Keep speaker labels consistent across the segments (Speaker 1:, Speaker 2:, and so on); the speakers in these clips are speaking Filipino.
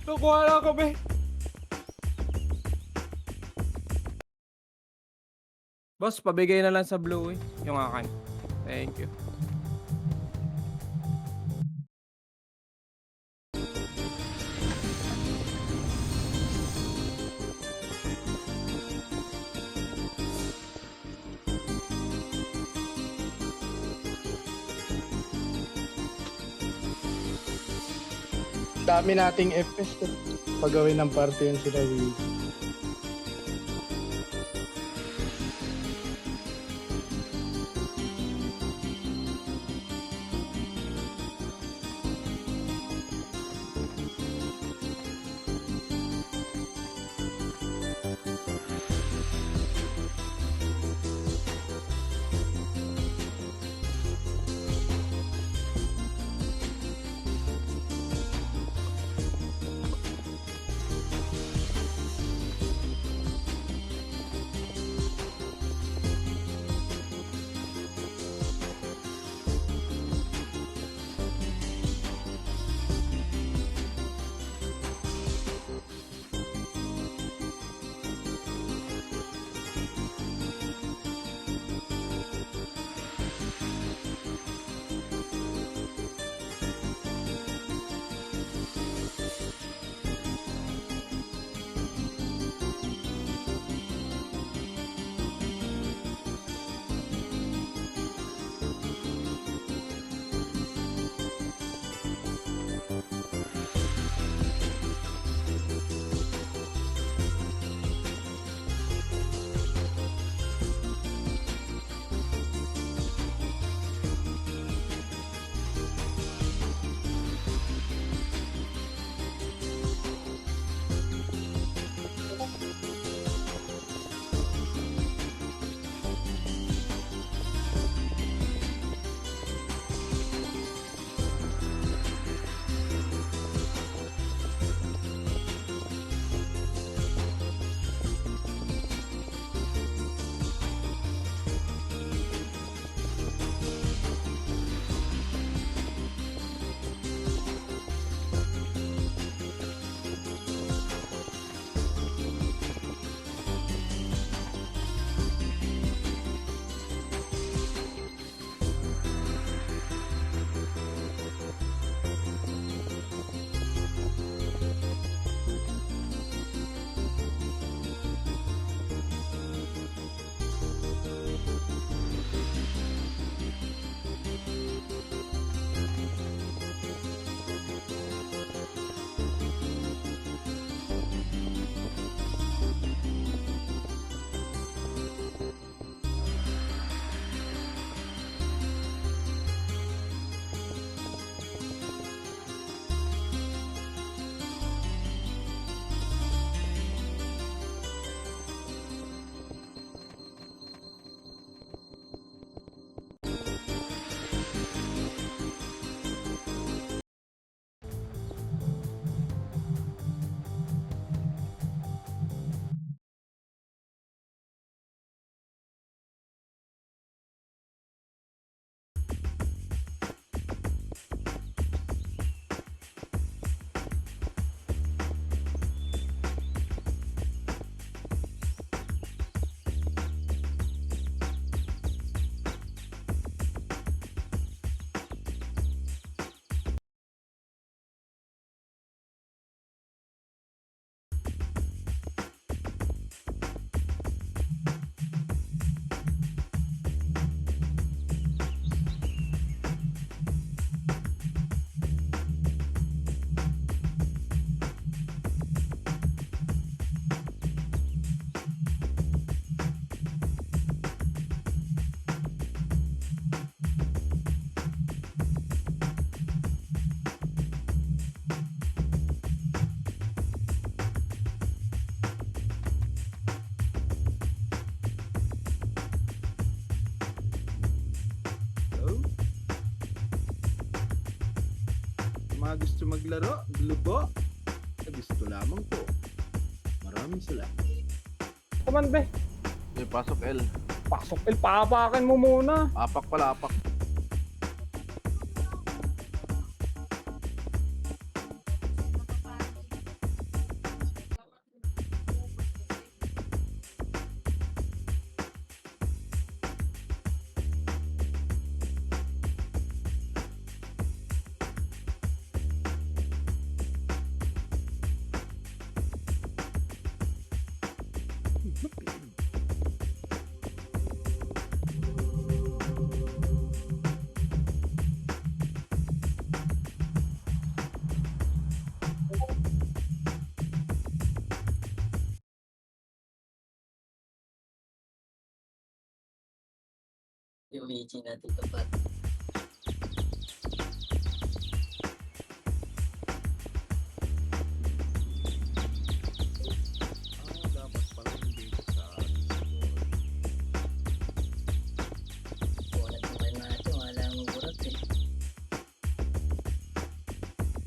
Speaker 1: Nakuha na kami. Boss, pabigay na lang sa Blue yung akin. Thank you.
Speaker 2: Dami nating FPS pagawin ng party yun sila Will.
Speaker 3: Mga gusto maglaro, lubo, gusto lamang po. Maraming salamat.
Speaker 1: Kuman be.
Speaker 4: May pasok L.
Speaker 1: Pasok el, papakin mo muna.
Speaker 4: Apak pala, apak. Yung Michi natin tapat.
Speaker 3: Dapat pala hindi sa
Speaker 4: Bulat mo kayo natin, wala mo burat eh.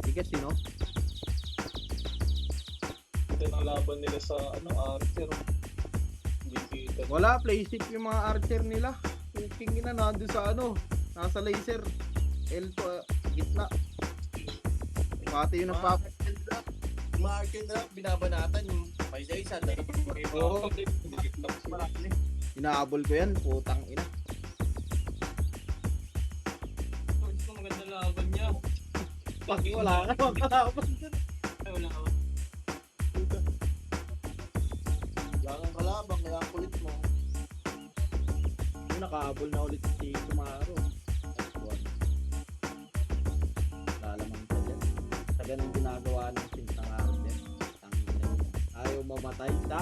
Speaker 3: tigas, sino?
Speaker 5: Ito ang laban nila sa Archer. Hindi kita.
Speaker 3: Wala, playstick yung mga archer nila. Cooking na nandun sa nasa laser. L2, gitna. Pati yung nagpap...
Speaker 6: Market na binabanatan yung may isa
Speaker 5: Oo.
Speaker 3: Inaabol ko yan, putang ina.
Speaker 5: Ito maganda laban niya.
Speaker 3: Pag wala ka, magkalaban dun.
Speaker 5: Ay, wala ka.
Speaker 6: Wala kang kalabang, kaya ang kulit mo.
Speaker 3: Yung nakaabol na ulit si Sumaro. Lalamang ka dyan. Sa ganun ginagawa ng sintang archer. Ayaw mamatay, da.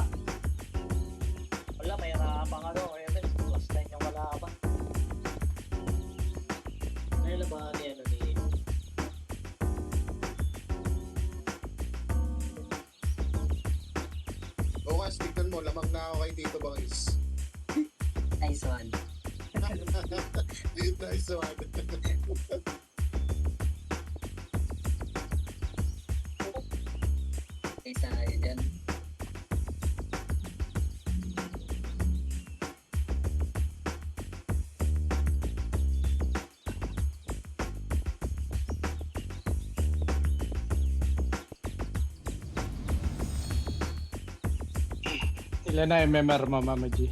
Speaker 4: Wala, may nakapang kaya men, last time yung kalaban. Nailabahan ni
Speaker 6: Bukas, tignan mo, lamang na ako kay Tito Bangis.
Speaker 4: Nice one.
Speaker 6: Nice one.
Speaker 4: Isa kayo dyan.
Speaker 2: Ilan na MMR mo, Mama G?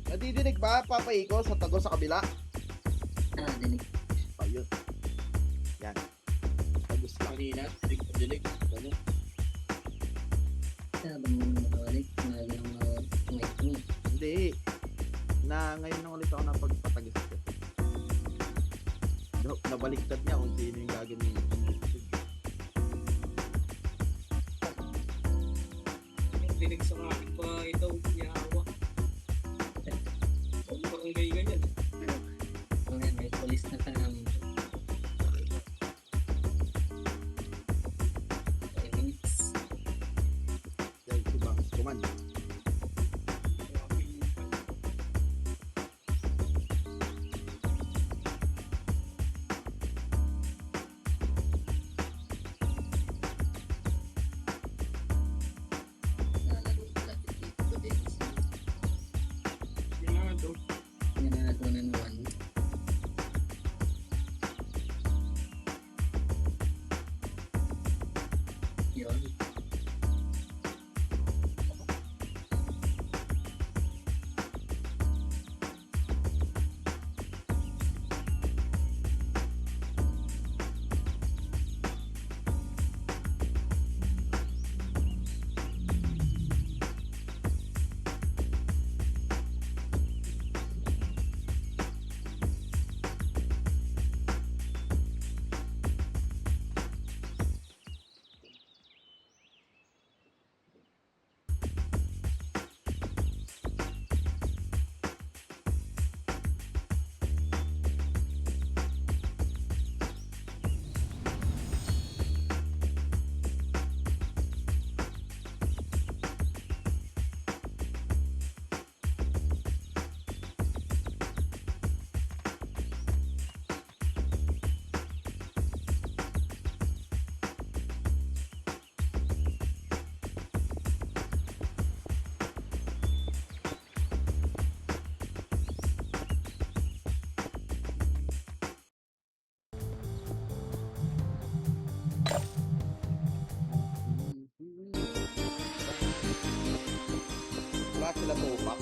Speaker 3: Nadidinig ba, Papa Iko, sa tago sa kabila?
Speaker 4: Dinig.
Speaker 3: Ayun. Yan. Tagos lang.
Speaker 6: Kanina, dilig. Ano?
Speaker 4: Sabang mo nakawalik, magalang nakawalik.
Speaker 3: Hindi. Ngayon lang ulit ako napagpatagis ko. Nabaliktad niya kung sino yung gagamitin.
Speaker 5: Dinig sa akin pa ito. Yawa. Huwag mo kang ganyan.
Speaker 4: Okay, may polis na ka namin. 5 minutes.
Speaker 3: Yan, si Bangs Kuman.
Speaker 4: Nalaro ko dati dito din.
Speaker 5: Yun na ito.
Speaker 4: Ginagawa na naman. Yun.
Speaker 3: Wala sila tupak.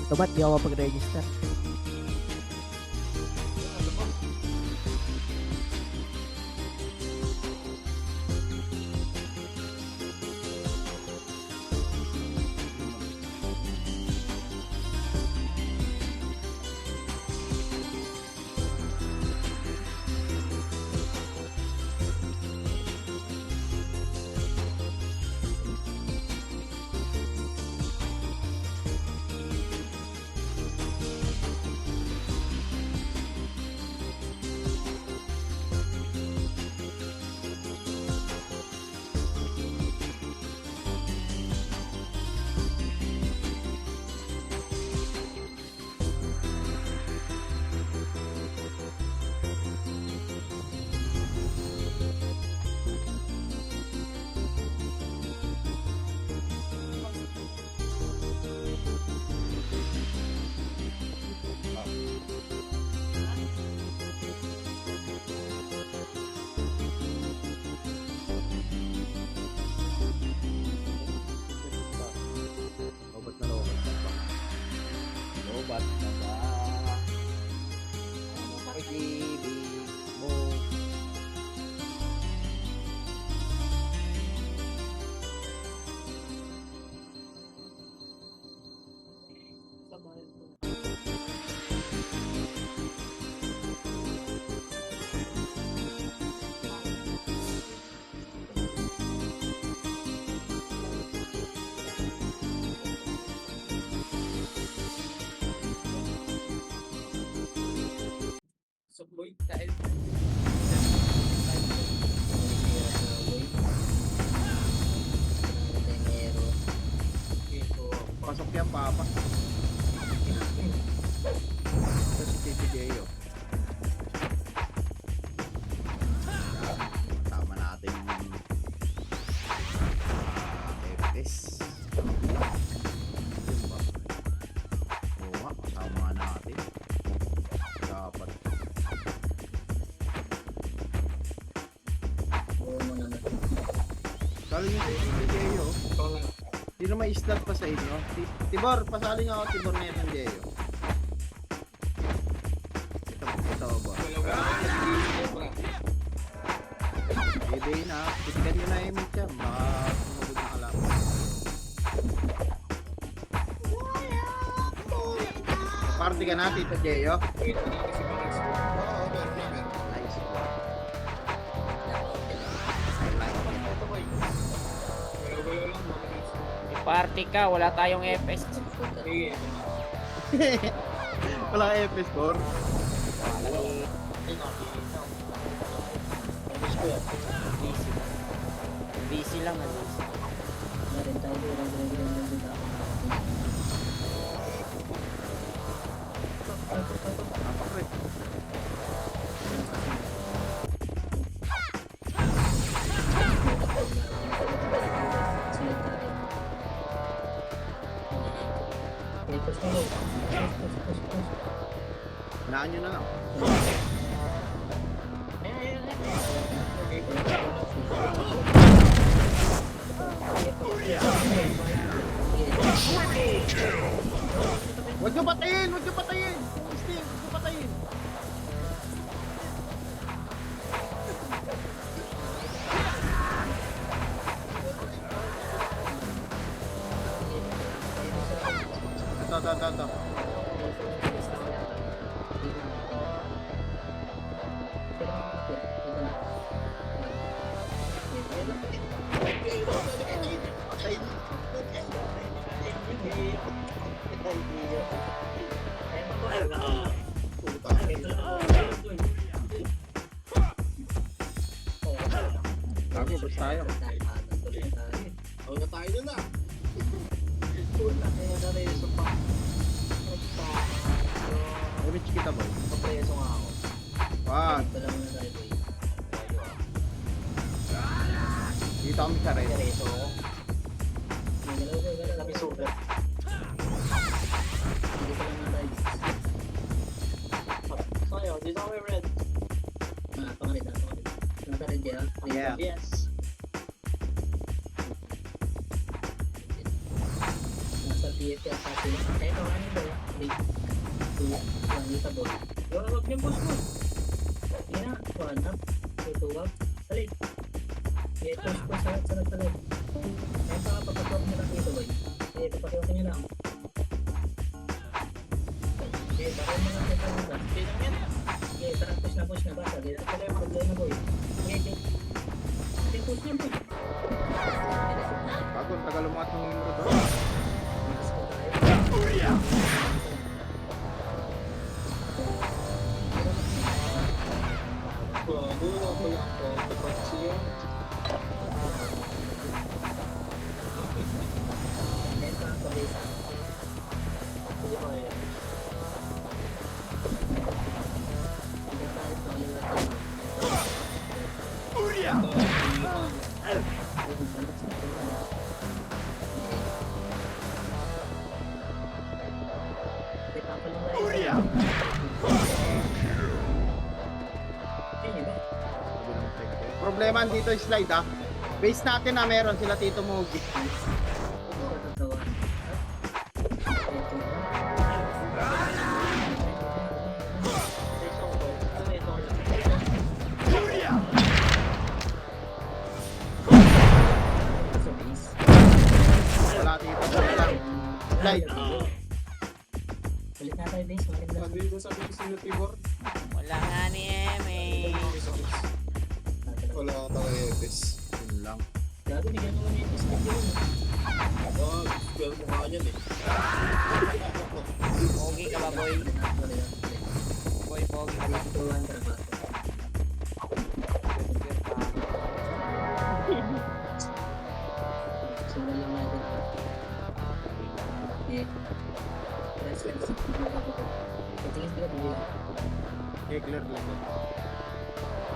Speaker 7: Tumat, di ako pag-register.
Speaker 3: Robot na robot ka ba? Robot na ba? Ano pag-ibig mo? Pasok yan, papa. Ito si Titi Geo. Tama natin FPS. Yun ba? Oo nga, kasama nga natin. Dapat. Kala nyo si Titi Geo. Sino may slot pa sa inyo? Tibor, pasali nga ako Tibor na yung Geo. Ito ba? Bebe na, pitikan nyo na yung meet yan. Baka sumugod na kalaban. Party ka na, Tito Geo.
Speaker 6: Oo, meron.
Speaker 3: Nice one.
Speaker 7: Party ka, wala tayong FS.
Speaker 3: Wala ka FS score.
Speaker 7: Busy lang na busy.
Speaker 3: Napakrit. Naan nyo na lang. Huwag nyo patayin! Huwag nyo patayin! Sting, huwag nyo patayin! Ito. Bago, basta tayo.
Speaker 6: Huwag na tayo dun ah.
Speaker 3: Image kita boy.
Speaker 4: Papreso nga ako.
Speaker 3: Wag.
Speaker 4: Ito lang na tayo, boy.
Speaker 3: Dito kami sa red.
Speaker 4: Papreso ako. Kami super. Hindi ko lang na tayo. Sayo, dito kami red. Pangalit. Nasa red kaya?
Speaker 3: Yeah.
Speaker 4: Yes. Nasa PF kaya sa atin. Ito, ano ba yan? Dito boy. Huwag niyo push mo. Yan na. One up. Ito up. Balik. Push po sa talad. Kaya sa kapapatawag nyo lang dito boy. Papakiwasan nyo lang. Bakit mo lang dito lang. Tara push na basta. Dito pala yung pag-join na boy. Push nyo boy.
Speaker 3: Bago, tagal lumakas ng numero doon.
Speaker 5: Bago na pala ako. Dapat siya.
Speaker 3: Problema dito yung slide ah. Base natin na meron sila Tito Mogi. Wala Tito Mogi lang. Slide.
Speaker 4: Ulit na tayo base.
Speaker 5: Nandito sa base ni Tibor.
Speaker 7: Wala nga ni Eme.
Speaker 6: Wala tayo EPS.
Speaker 3: Yun lang.
Speaker 4: Gago, bigyan mo na yung biscuit yun.
Speaker 6: Pero mukha niyan eh.
Speaker 7: Pogi ka ba, boy? Boy, pogi ka ba?
Speaker 3: Kegler lang.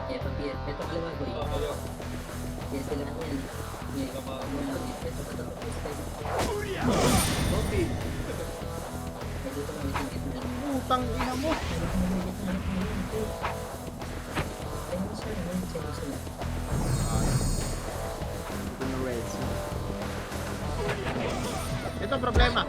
Speaker 4: Ito kaliwa boy.
Speaker 5: Kaya,
Speaker 4: Yes, sila na yan. Ito pa tapos tayo.
Speaker 5: okay.
Speaker 4: Ito pa kami ito na.
Speaker 3: Putang ina mo. Ito problema.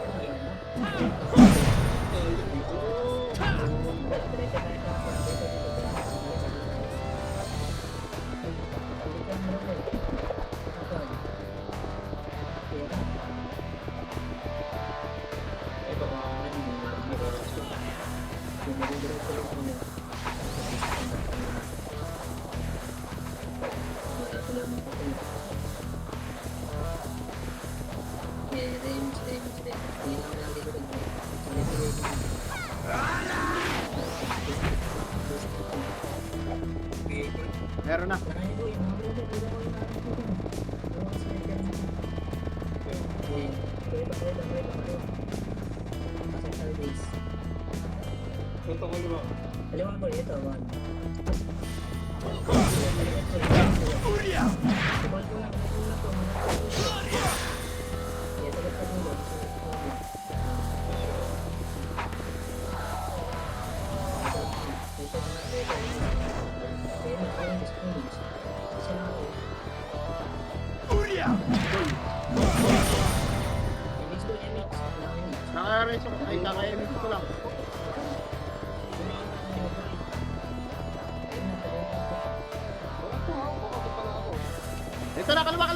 Speaker 5: Ito nga.
Speaker 3: Meron na.
Speaker 5: Ito ko diba?
Speaker 4: Kaliwa ko ito, one.
Speaker 3: Kaka-remix ko lang. Ito na, kaliwa.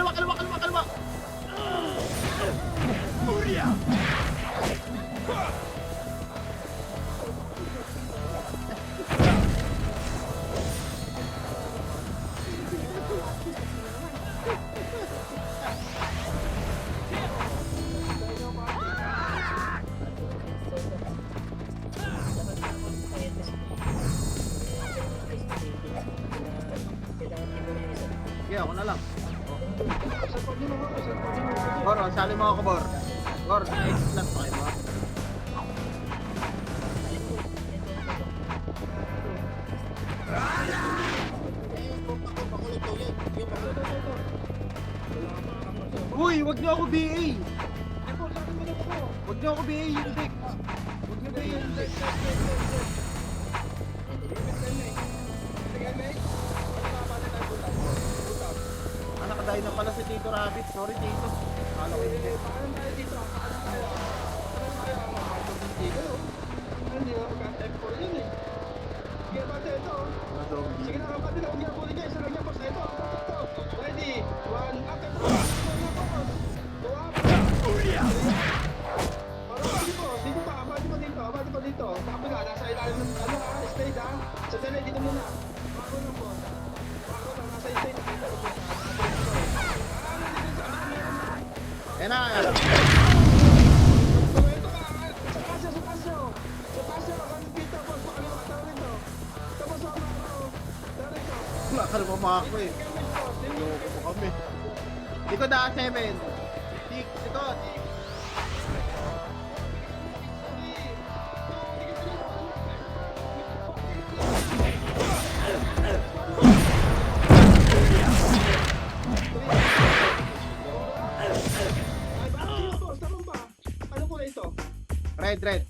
Speaker 3: Sige, ako na lang. Bor, sali mo ako, Bor. Bor, na-exit lang pa kayo, Bor. Uy, wag niyo ako BA! Wag niyo ako BA yung deck! Wag niyo BA yung deck! Nakadayo na pala si Tito Rabbit. Sorry, Tito. Kala ko hindi. Kaya hindi ko. Hindi ako magka-tempo yun eh. Sige, bate ito. Sige na, kapatid na. Huwag niya puli niya. Isa lang niya, boss. Ito. Ready. One. Action. Go up. Dito pa. Abati pa dito. Abati pa dito. Tapos na. Nasa ilalim ng stage ha. Sa tele, dito muna. Bago lang boss. Bago lang. Nasa stage. Dito.
Speaker 8: Ayan na. Wala ka naman mga ako eh. Loko po kami. Dito na 7. Tik, dito. Tik. Red, red.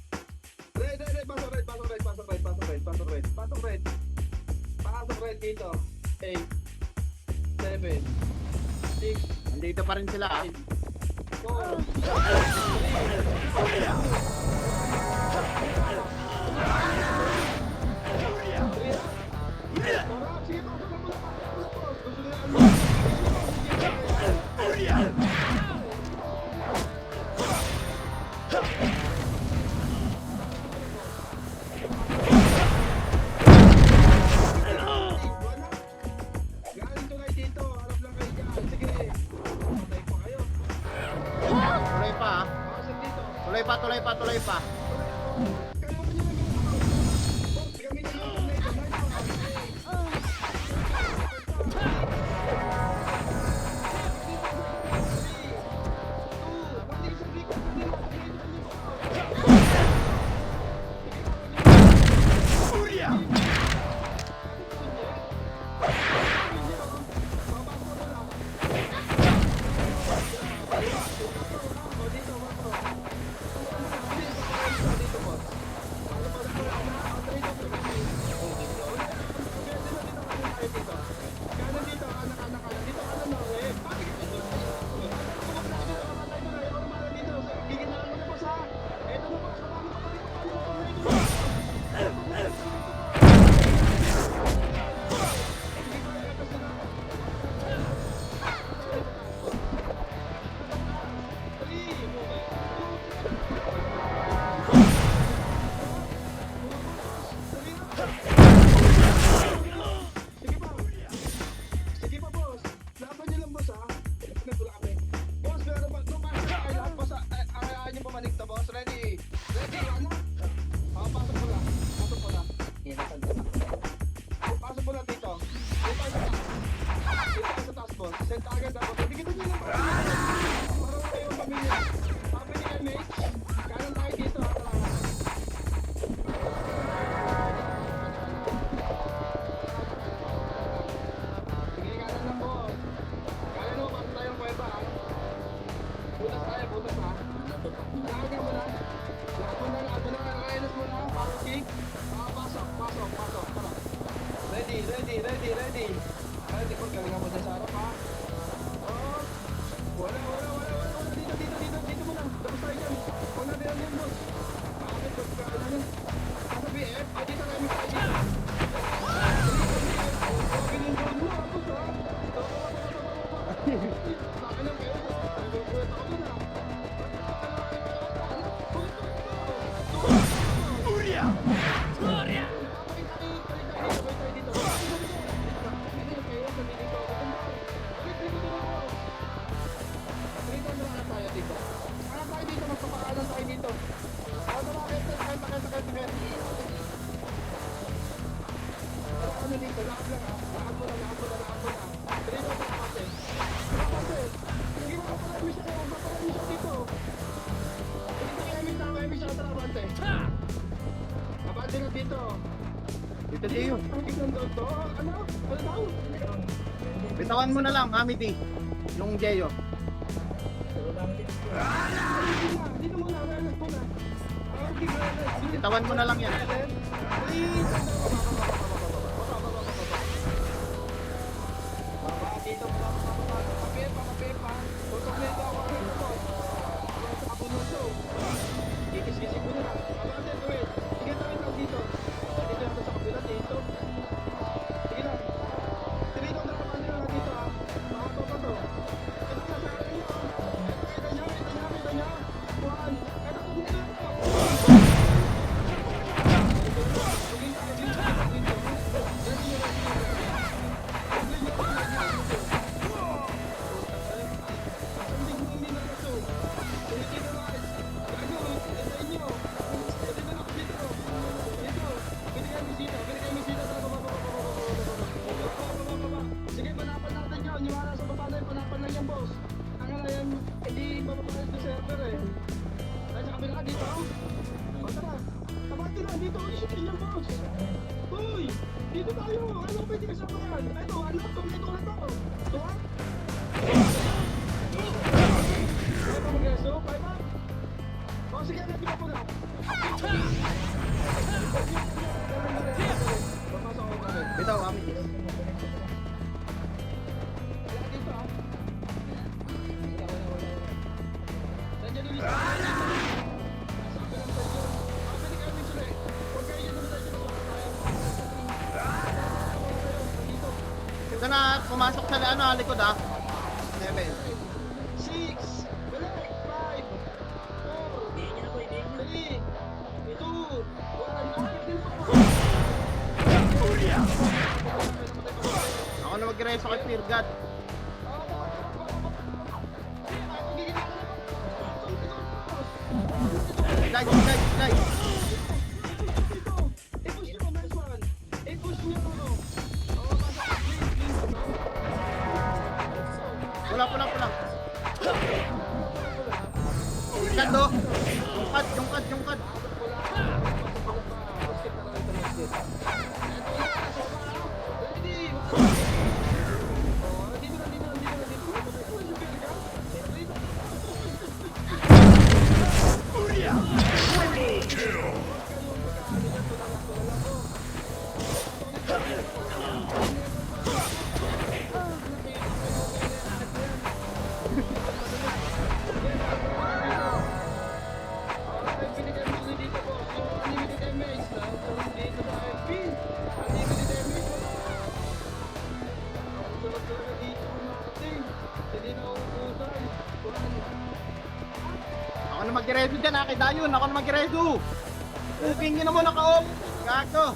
Speaker 3: Pasok red dito. 8, 7, 6,
Speaker 8: Andito pa rin sila ah.
Speaker 3: 4, galing tulay dito. Harap lang kayo dyan. Sige. Patay pa kayo.
Speaker 8: Tuloy pa ah.
Speaker 3: Pasok dito.
Speaker 8: Tuloy pa, tuloy pa, tuloy pa. Sige pa, boss. Laban niyo lang, boss, ha? Nagpula kami. Boss, meron ba? Tumasok na kayo lahat, boss, ha? Ayaw niyo pumanig na, boss. Ready? Ready, ano? Pasok mo na. Pasok mo na. Pasok mo na dito. Dito tayo sa taas. Dito tayo sa taas, boss. Send agad, ha? Bigyan niyo lang, boss. Para wala yung pamilya. Sabi ni MH, kanan tayo dito, ha? Tara. Sige, kanan lang, boss. Kanan mo, pasok tayong kuweba, ha? Butas tayo, butas, ha? Lagyan mo na. Lahat mo na, kailas mo na. Pasok, kick. Pasok, pasok, pasok. Tara. Ready, ready, ready, ready. Ready, kung galingan mo dyan sa harap, ha? Oh. Wala. Dito, dito, dito. Dito mo na. Tapos tayo dyan. Huwag natin ang yan, boss. Bakit, boss, kailan yan? Nasa BF, dito tayo may tayo dito. Binubuan mo, boss, ha? Sabi lang kayo, binubuan ako dun, ha? Abante na dito. Dito Gio.
Speaker 3: Ano? Ano daw?
Speaker 8: Bitawan mo na lang, Amity. Yung Gio.
Speaker 3: Dito muna, awareness muna.
Speaker 8: Bitawan mo na lang yan.
Speaker 3: Please. Baba, dito muna. Papepa. Tutok na ito ako. Sa kapunuso. Kikis yan, hindi mapapalit sa server eh. Ay, sa kabila ka dito. O, tara. Kabati na, dito ako isutin niyan, boss. Uy, dito tayo. Ano pwede kasama yan? Ito, ano? Ito na to. Ito, ha? Kaya pa mag-reso? Kaya pa? O, sige, natin pa po na. Papasok ako kami.
Speaker 7: Bitaw, kami.
Speaker 3: Wala dito, ha? Nandiyan yung lista. Sabi lang tayo. Pwede kayo minsan eh. Huwag kayo dyan naman tayo dito. Dito.
Speaker 7: Ito na, pumasok sa ano, likod ah. 7.
Speaker 3: 6, 5, 4,
Speaker 4: Hindi niya po, hindi niya.
Speaker 3: 3, 2, 1. Okay din po.
Speaker 7: Ako na mag-reso kay Fear God. Slide, slide, slide.
Speaker 3: I-push nyo, nice one. I-push nyo. Oo, basta. Please.
Speaker 7: Pula, pula, pula. Kad do. Yung kad, yung kad. Ako na mag-reso dyan ha, kay Dayon. Ako na mag-reso. Cooking nyo na muna ka-off. Gato.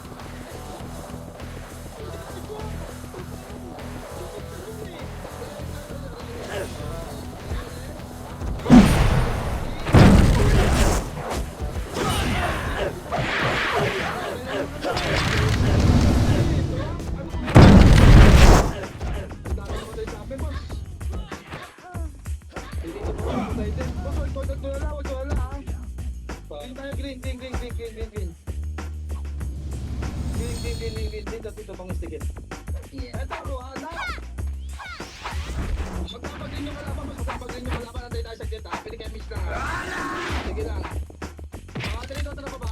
Speaker 3: Dito pang istigit.
Speaker 4: Yeah.
Speaker 3: Eto ako, anak! Magpapagin nyo kalaban mo, magpapagin nyo kalaban natin tayo sa kita. Pwede kayo miss lang ha. Sige lang. Dito na baba.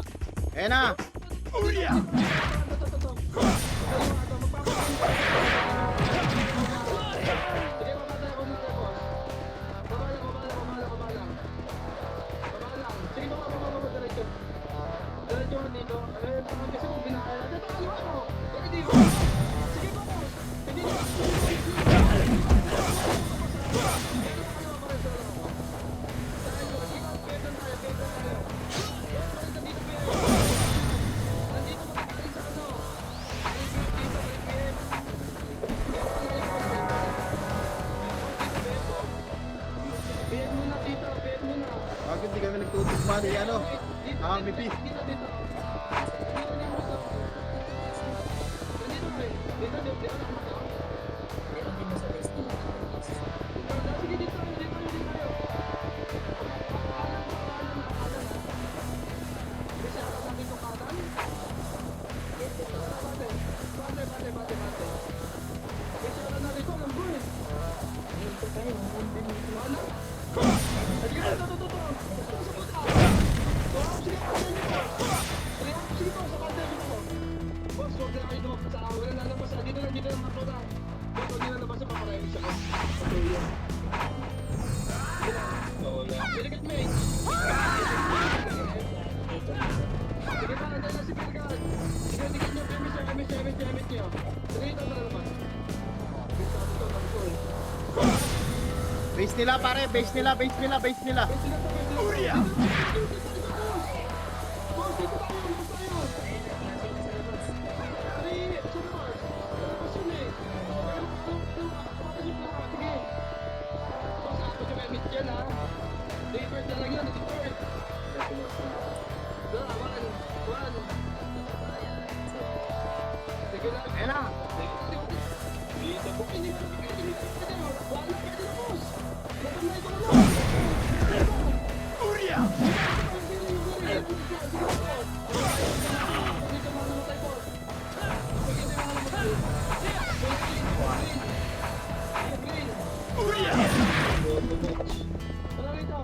Speaker 7: Ayan na. Bakit di kami nagtutugma ni ano? MVP.
Speaker 4: Meron din mo sa list nila. Dito tayo, pumunta dito.
Speaker 7: Base nila pare, base nila, base nila, base nila. Ayan na.
Speaker 3: Dito po, hindi ko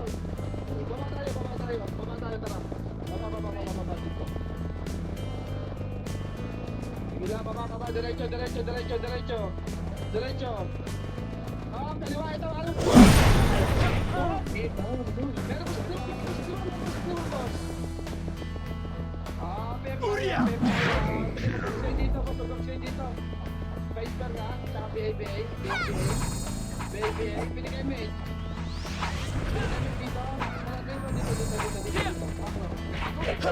Speaker 8: Baba tayo, tara. Baba dito. Sige lang, baba, diretso. Kaliwa, ito, ano? Meron po sa kaliwa, boss. Pepe dito, pagpagpagsiya dito. Vice bar nga, saka BABA, pinigay mo eh. Dito.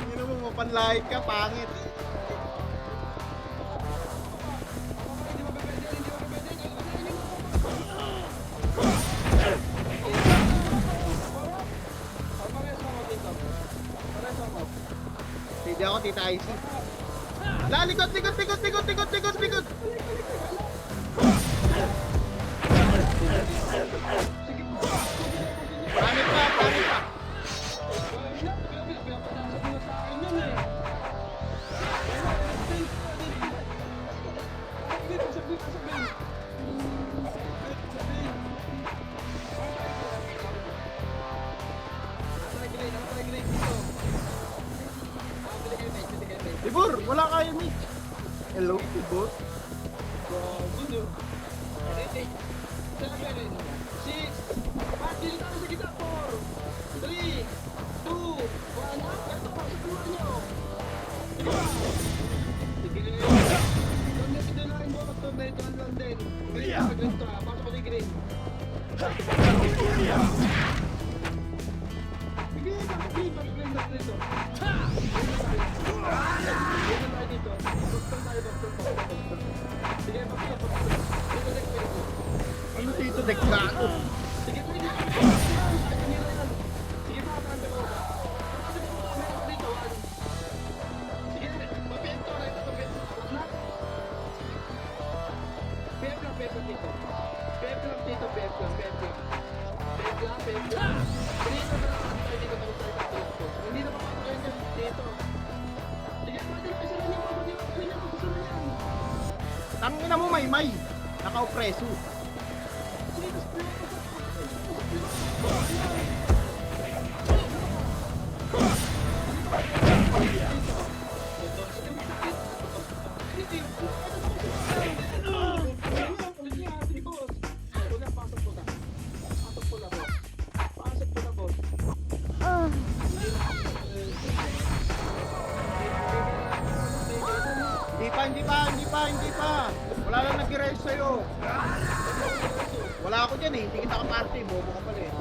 Speaker 7: Hindi mo mapanlahit ka, pangit. Hindi ako, Tita Icy. Likod! Pangit pa. Tibor, wala kayo ni. Hello, Tibor. Ano dito, dekado? Tangina mo, Maymay. Naka-opreso. Hindi pa. Wala lang nag-resh sa'yo. Wala ako dyan eh. Hindi kita ka-party. Bobo ka pala eh.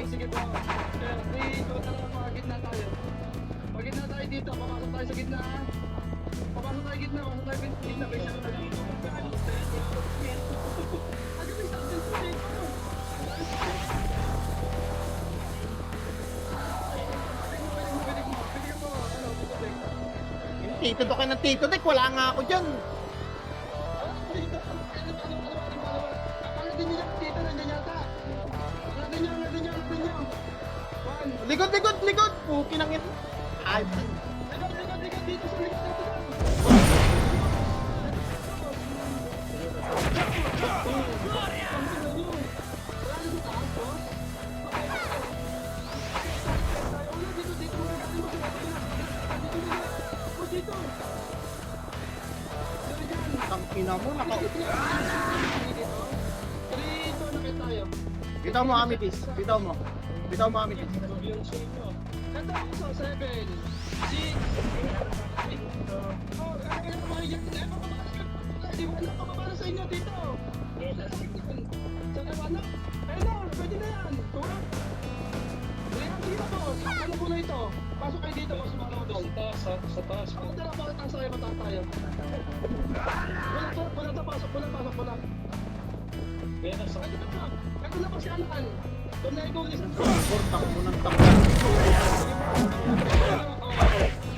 Speaker 8: sige po. Sir, 3, 2, tara, pagitna tayo. Pagitna tayo dito, papasok tayo sa gitna. Papasok tayo gitna, papasok tayo gitna. May isa na dito. Ano may something to say?
Speaker 7: Yung Tito Dok ng Tito Dek, wala nga ako dyan. Likod, likod, likod! Puki nang ito. Ay, ang ina mo, Bitaw mo, Amitis. Bitaw mo. Bitaw mo, Amitis.
Speaker 8: Ito ako sa 7, 6, 4, kaya na mga yan. Di ba anak kapapala sa inyo dito? Sa kawanak? Ayun na, pwede na yan. Tuwa? Ayan, dito boss. Ano po na ito? Pasok kayo dito, boss.
Speaker 5: Sa taas, sa taas.
Speaker 8: Ako tara, bakit taas tayo, mataas tayo? Wala pasok, wala.
Speaker 5: Kaya nasa
Speaker 8: Ito na pa si Anan. Doon na ikaw isang sa.
Speaker 7: Portak mo ng takbo.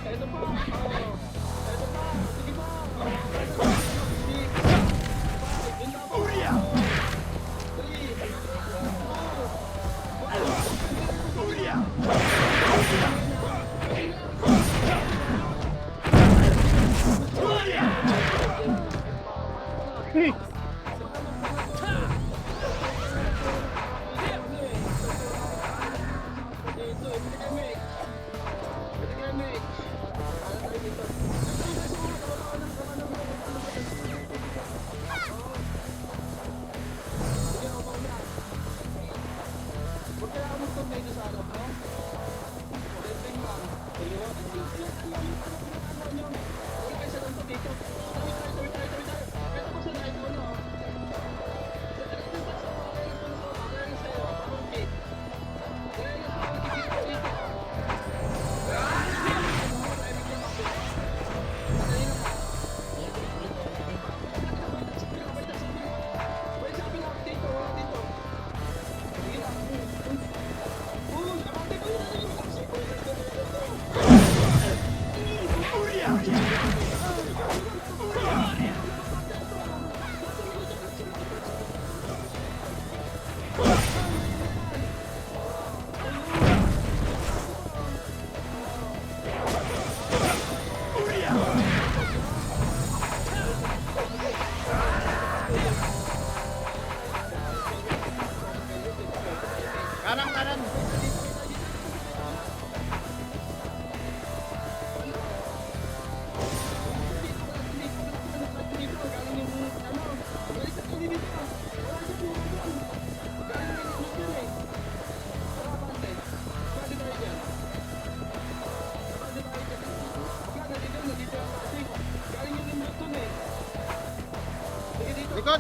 Speaker 8: Ito pa. Ito pa. Sige pa. Yun na po.
Speaker 7: 3. Kanan.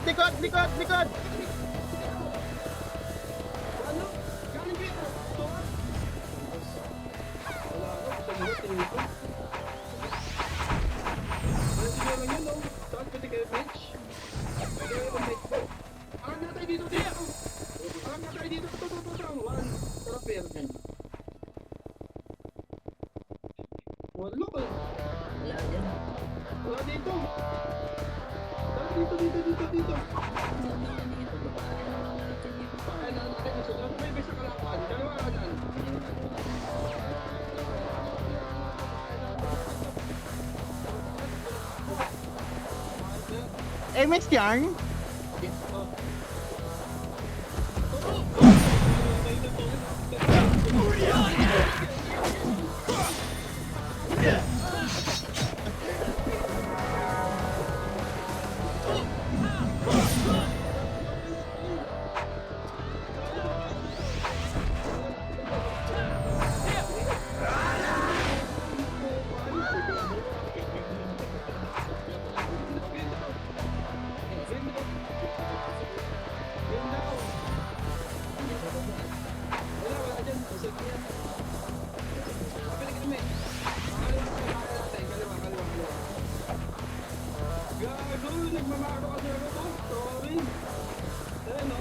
Speaker 7: Likod.
Speaker 8: Dito.
Speaker 7: MS yarn?
Speaker 3: Isag niya. Kapili kami. Kaliwa. Gago, nagmamako kasi ako to. Sorry. Ayun no.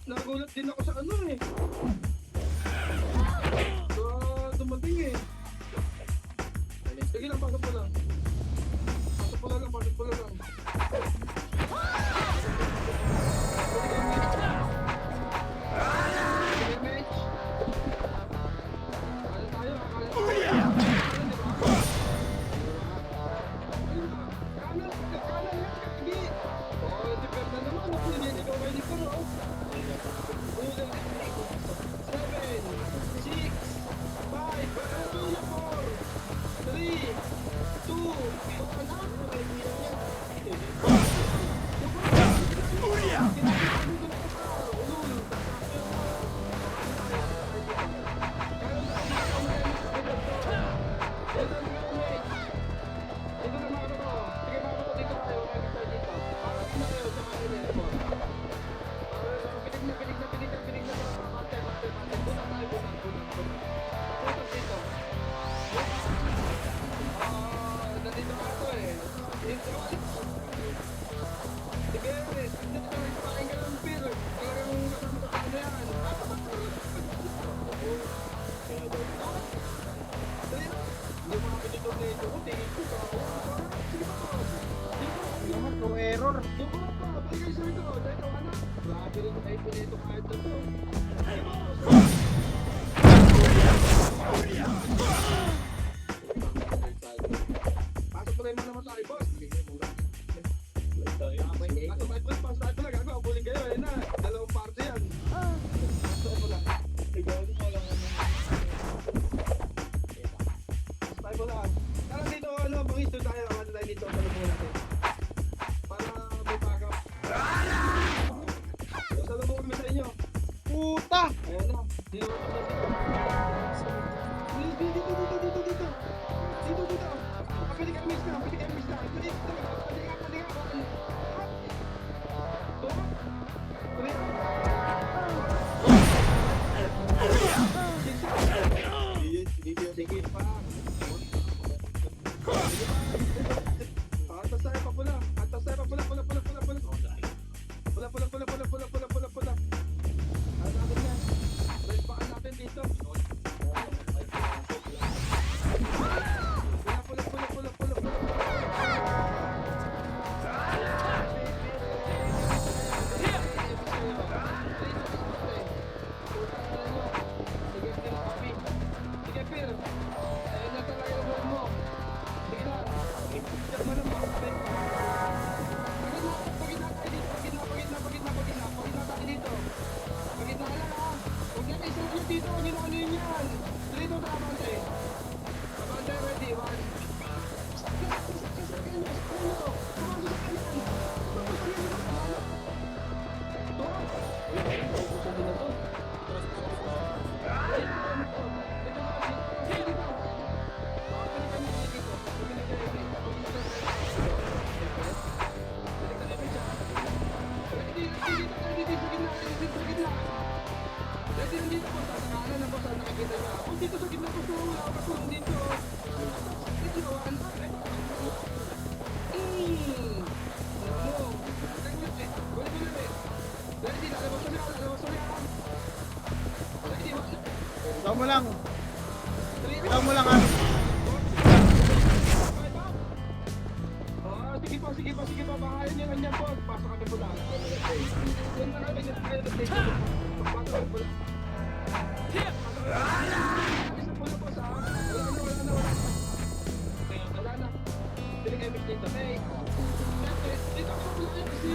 Speaker 3: Nagulat din ako sa ano eh. Dumating eh. Sige lang, pasok po lang. Pasok po lang. Sige, Mitch. Ano tayo? Kanan lang, kagi. Oh, depende naman. Ako hindi ko pwede ko, no? 7, 6, 5, 4, 3, 2, 1.
Speaker 7: Error.
Speaker 3: Pasok pa rin mo naman tayo, boss. Pasok tayo pala, gago. Abulin kayo, ayun na. Dalawang parte yan. Pasok pala. Pasok tayo pala. Tara dito, ano, pang-istol tayo. Ano tayo dito, salubungan natin. Para may backup. Salubungan kami sa inyo.
Speaker 7: Puta!
Speaker 3: Ayun na. Dito. Pwede ka miss na. Pwede ka. Sige pa. Atas tayo pa pula. Pula. Ano natin yan? Respaan natin dito. Dito, ano yun yan? Dito, Abante. Abante, ready, 1. Dito sa gitna po.
Speaker 7: Ikaw mo lang. Ikaw mo lang, ah.
Speaker 3: Sige po, sige po, sige po. Baka yun yan po. Pasok kami po lang. Yan na kami. Pasok kami po lang. Isa po na po sa... Wala na. Piling kami dito. Hey! Dito ako po lang kasi...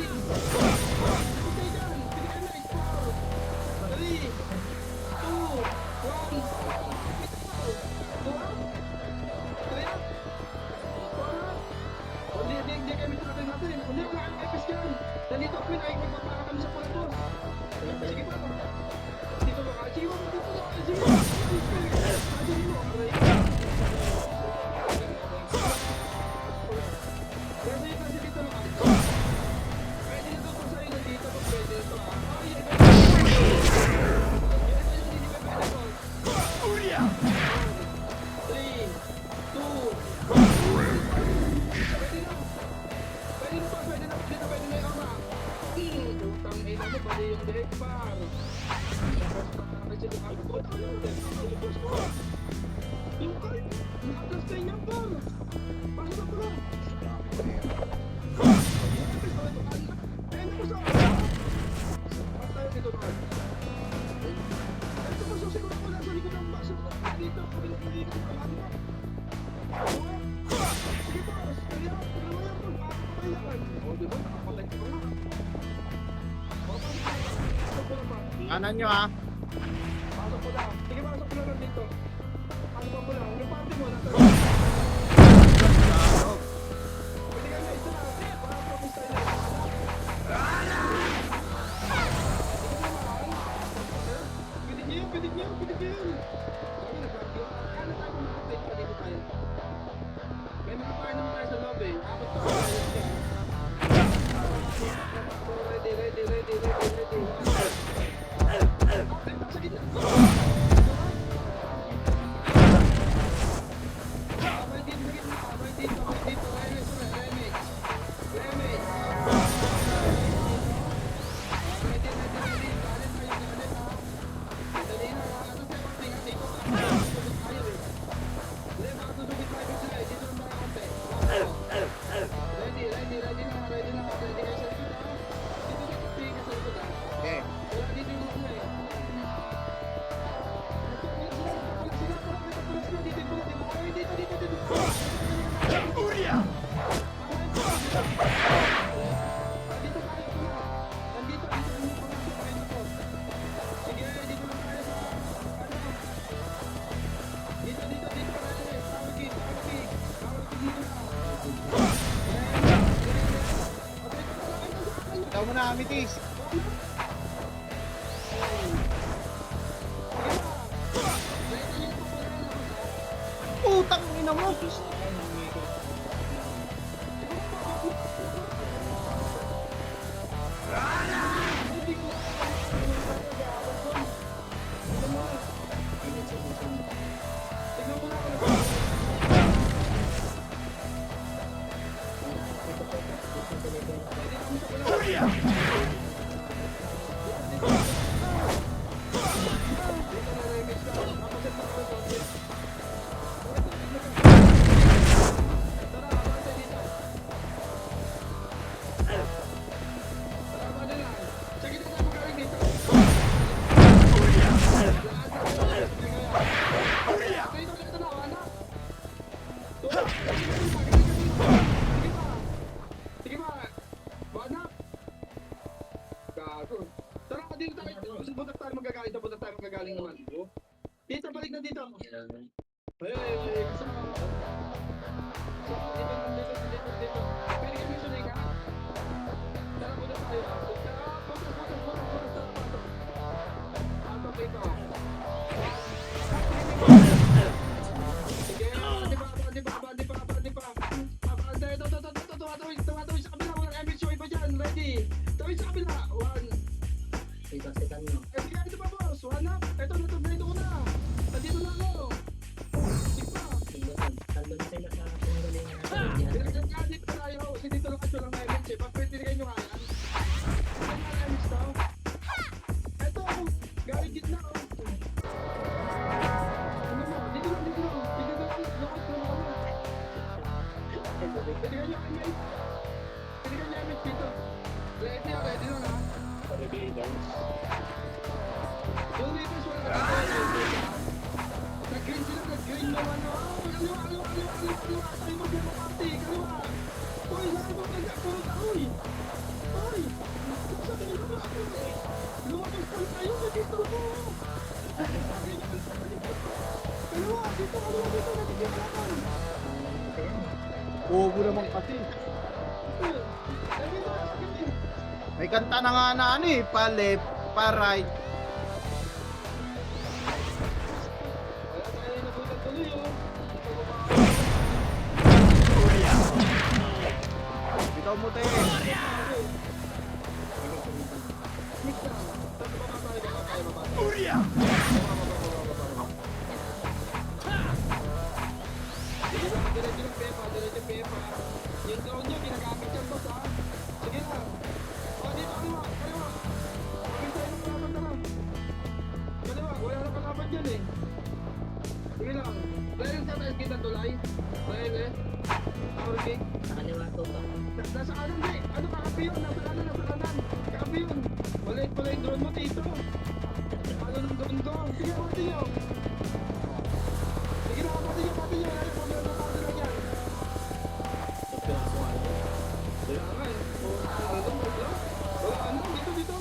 Speaker 3: Okay dyan. Piling kami. 3, 2, 1. Hindi kami sa atin natin. Hindi wala kang epis yan. Nandito ako na magpapaka kami sa pulato. Sige pa. Dito ba ka? Sige mo. Dito ba ka? Sige mo. Sige mo. Kasi dito lang ako. Pwede nito kung sa'yo nandito. Pwede nito ah.
Speaker 7: Kanan nyo, ah.
Speaker 3: Pasok ko lang. Sige, pasok ko lang dito. Pasok ko lang. Yung party mo, nasa... Pwede ka na, isa na. Para promise tayo na. Pwede niyo, pwede niyo, pwede niyo. Sabi na, party. Ano tayo kung makapay pa dito tayo? May makapay naman tayo sa lobby. Abot to. Ready, ready, ready, ready, ready.
Speaker 7: Ikaw mo na, Amitis. Putang ina mo. Magagaling naman. Dito, balik na dito. Hey, kasama. So, dito. Pwede kami sunay ka? Tara, punta tayo. Pasok dito. Sige, di pa. Tumatawid sa kabila. Walang MH iba dyan. Ready? Tawid sa kabila. 1.
Speaker 4: Dito, setan nyo.
Speaker 3: Sige, ito pa boss. Wala. Ito ko na. Nandito na ako. Sige pa.
Speaker 4: Tandun sila sa pinagalingan natin.
Speaker 3: Dito tayo. Kasi dito lang kaso lang na MH. Pag pwede rin kayo kaya. Kaliwa, dito, kaliwa dito, nakikita naman.
Speaker 7: Bobo naman kasi.
Speaker 3: Dito, sakit eh.
Speaker 7: May kanta na nga na ano eh, pa left, pa right.
Speaker 3: Wala tayo nabutan tuloy oh.
Speaker 7: Bitaw mo te.
Speaker 3: Diretso ng Pepa, diretso Pepa. Yung drone nyo, ginagamit yan, boss, ha? Sige na. Dito, kaliwa, kaliwa. Kapit tayo ng kalaban na lang. Kaliwa, wala na kalaban dyan, eh. Sige lang. Dahil sa tayo kita tulay. Dahil, eh. Okay.
Speaker 4: Nakaliwa to pa.
Speaker 3: Nasa kanan, eh. Ano, kakapi yun? Nasa kanan, nasa kanan. Kakapi yun. Maliit pala yung drone mo, tito. Ano ng drone ko? Sige, pati nyo. Sige na, pati nyo, pati nyo. Wala na, pati nyo, pati nyo yan. Kaya nga eh. Wala ano, dito, dito.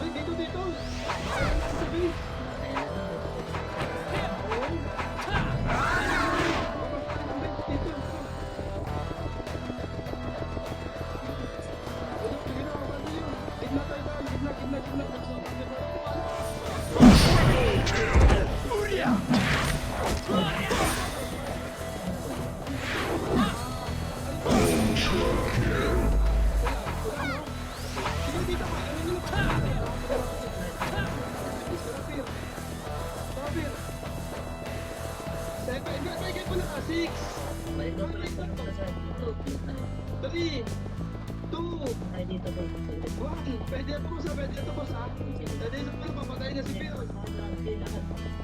Speaker 3: Ay, dito, dito. Wala na sa base. Oo. Dito. Sige na, pati nyo. Gitna tayo tayo. Gitna. Sige, dito ka. Ano nyo ba? Tabir. Seven. Gagay ko na ka. 6.
Speaker 4: Balik ko pa sa dito.
Speaker 3: 3. 2.
Speaker 4: Ay, dito po.
Speaker 3: 1. Pwede ito boss ha. Pwede ito boss ha. Pwede ito boss. Papatay na si Phil.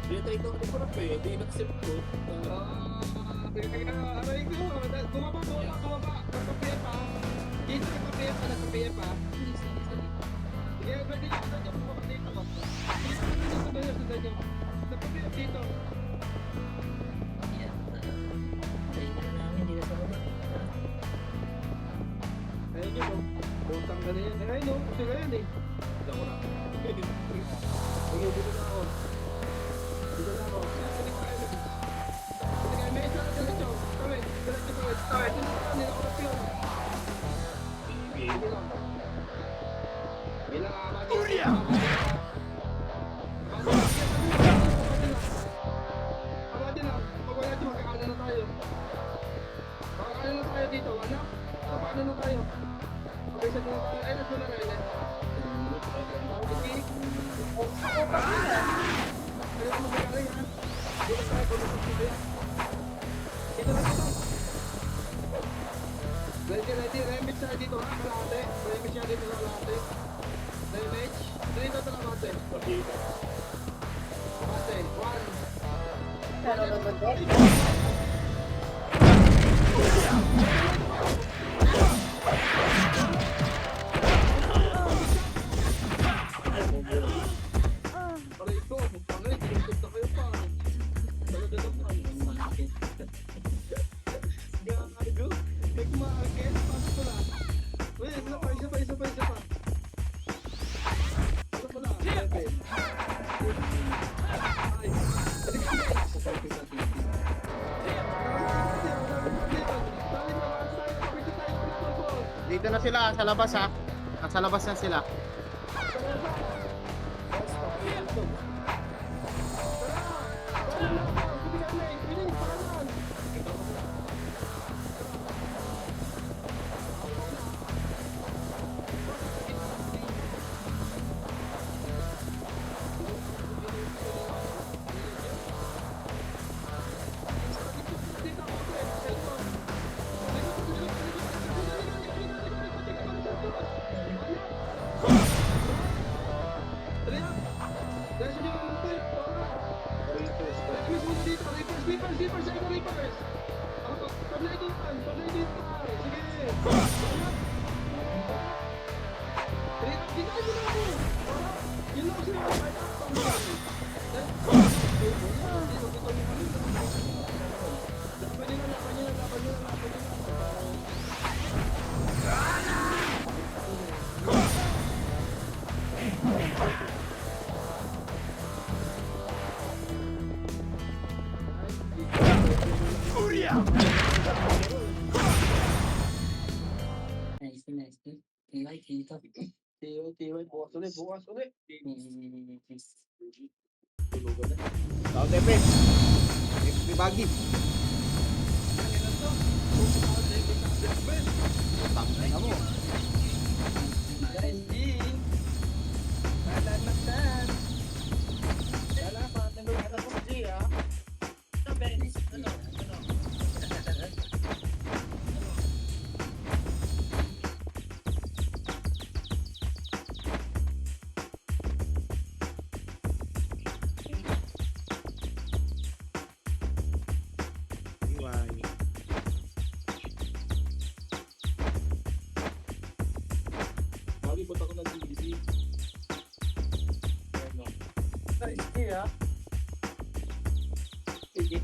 Speaker 5: Hindi tayo ito ako parang eh. Hindi nag-sip ko.
Speaker 3: Aray ko. Bumaba. Nagpapiya pa. Dito nagpapiya pa. Sige, pwede nyo sundan nyo. Bumaba dito. Sundan nyo. Nagpapiya dito. Ayun nyo. Butang ka na yan. Ayun no. Sila yan eh. Dito ko na. Sige, dito na ako. Dito na ako. Sige, may isa na diretso. Tawid. Dito na ako. Nilakot yun. Sige lang. Sige lang. Uria! Abadi lang. Pag wala dito, makakala na tayo. Makakala na tayo dito. Ano? Paano na tayo? Okay, sa mga tayo. Ay, nasa na rin eh. Okay. Kaya mo magkakaroon yan. Dito tayo. Dito na dito. Ready. Remage siya dito ha. Kalahati. Remage siya dito kalahati. Remage. Dito ito kalahati. Kalahati. 1. Aray ko, pangay, tinigod na kayo pa. Talaga naman. Gago. Nagmaagin, pasok ko na. Wait, isa pa. Pasok ko na, 7. Ay,
Speaker 7: Dito na sila, sa labas ha. Nasa labas na sila.
Speaker 4: Nice, nice. Like, ito.
Speaker 3: Tiway, bukas ulit, bukas ulit.
Speaker 7: South FS. FP Baggy. Tangin na mo.
Speaker 3: Guys, G. Nalalaksan. Kala pa, nagulata ko si G, ha?
Speaker 7: Iwan.
Speaker 5: Lagi punta ko ng DBC.
Speaker 3: Guys, G, ha? Sige.